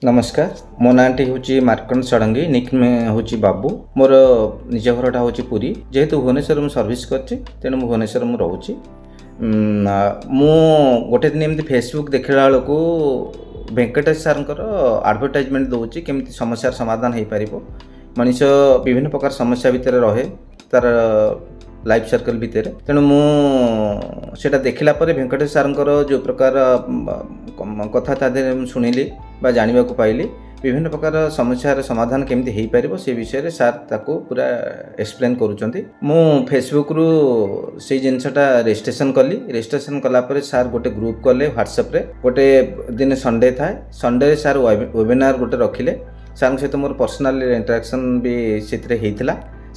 नमस्कार मो नाटी हूँ मार्कंड षडंगी निकनेम हूँ बाबू मोर निज घरटा हूँ पुरी जेहेतु भुवनेश्वर मुझे सर्विस करेणु भुवनेश्वर मुझे रोचे मु गोटे दिन एमती फेसबुक देखला बेलू वेंकटेश सारंकर आडभटाइजमेंट दूसरी केमी समस्या समाधान हो पार मनीष विभिन्न प्रकार समस्या भितर रहे तार लाइफ सर्कल भितर तेणु मुझे देखला वेंकटेश सारंकर जो प्रकार कथा तादे शुणिली बा जानवा को पाइली विभिन्न प्रकार समस्या समाधान केमती हो पार से विषय में सार ताको पूरा एक्सप्लेन करुँच मु फेसबुक रु से जिनसटा रेजिस्ट्रेशन कली रेजिस्ट्रेशन कलापर सार गोटे ग्रुप कले व्हाट्सएप रे गोटे दिन संडे थाए संडे सार वेबिनार गोटे रखिले सार सहित मोर पर्सनाल इंटरेक्शन भी से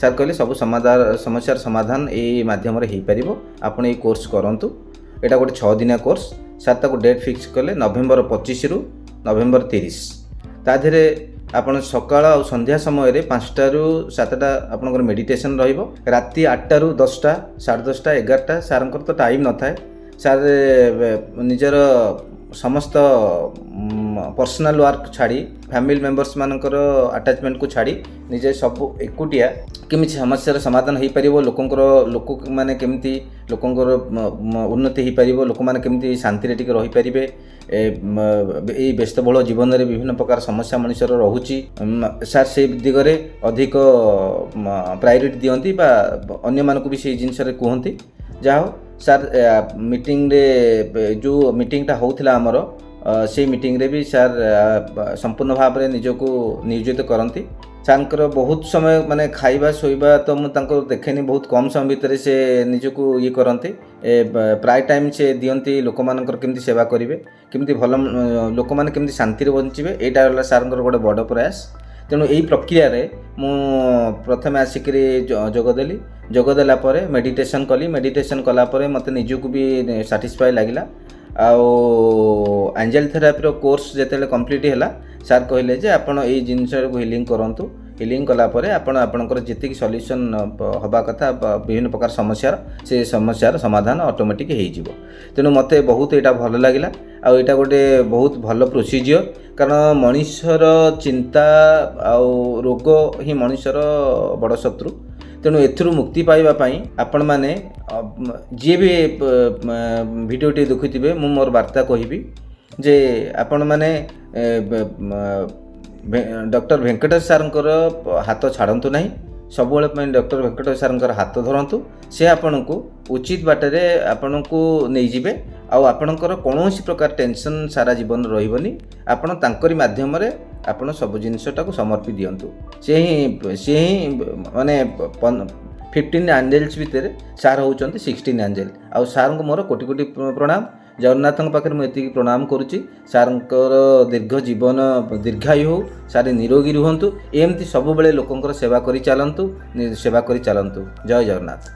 सार कहले सब समाधान समस्यार समाधान ये माध्यम हो पार आपण ये कोर्स करूँ यहाँ गोटे 6 दिनिया कोर्स सार ताको डेट फिक्स कले नवेम्बर 25 रु नवेम्बर 30 ताधे आपण सकाळ और संध्या समय 5टा रु 7टा आपनकर मेडिटेशन रहिबो राति 8टा रु 10टा 10:30 11टा सारंकर तो टाइम न थाए सार निजर समस्त पर्सनल वर्क छाड़ी फैमिली मेंबर्स मानकर अटैचमेंट को छाड़ी निजे सब एकुटिया केमी समस्या समाधान हो पार लोक मैंने केमती लोकंर उन्नति हो पार लोक मैंने केमती शांति टिके रही पारे ये व्यस्तबहुल जीवन में विभिन्न प्रकार समस्या मनुष्यर रोची सार से दिगरे अधिक प्रायोरिटी दियंती बा अन्य मानक भी से जिनस कहती जहा हो सार मीटिंग रे जो मीटिंगटा होता आमर से मीटिंग रे भी सार संपूर्ण भाव में निजको नियोजित करती सार बहुत समय माने खाइबा शोइबा तो मुझे देखेनि बहुत कम समय भितर से निजको ये करते प्राय टाइम से दियंती लोक मानकर केमती सेवा करेंगे केमती भल लोक मैंने केमती शांति बंचे यहाँ सार गोटे बड़ प्रयास तेणु यही प्रक्रिया रे मु प्रथम आसिक जोगदेली जोगदेला मेडिटेशन कली मेडिटेशन कलापर मत निजक भी साटिस्फाई लगिला आउ एंजेल थेरापी कोर्स जिते कंप्लीट है सार कहले जे आपण ये जिनस को हिलिंग करूँ हिलिंग कलापर आपणकर जी सल्यूशन हवा कथा विभिन्न प्रकार समस्यार से समस्यार समाधान ऑटोमेटिक हो तेणु मत बहुत यहाँ भल लगिला आउ यहाँ गोटे बहुत भल प्रोसीजर कारण मनुष्यर चिंता आउ रोग ही मनुष्यर बड़ शत्रु तेणु एथुरु मुक्ति पाइबापी आपण मैंने जी भी भिडियोटी देखुवे मु मोर वार्ता कहबी जे आपण मैंने डॉक्टर वेंकटेश सारंकर हाथ छाड़तु ना सब डॉक्टर वेंकटेश सारंकर हाथ धरतु से आपण को उचित बाटे आपण को नहीं जिबे आउ आपणकर कौन प्रकार टेंशन सारा जीवन रही आपण तांकरी माध्यम रे आपण सब जिनसटा को समर्पी दियंतु से ही माने 15 एंजेल्स भितर सार होउचंती 16 एंजेल आउ सार को मोर कोटि कोटि प्रणाम जगन्नाथ पाखे मुझे प्रणाम करुच्ची सारंकर दीर्घ जीवन दीर्घायु हो सारे निरोगी रुहंतु एमती सब बेले लोकंकर सेवा करी चलंतु जय जगन्नाथ।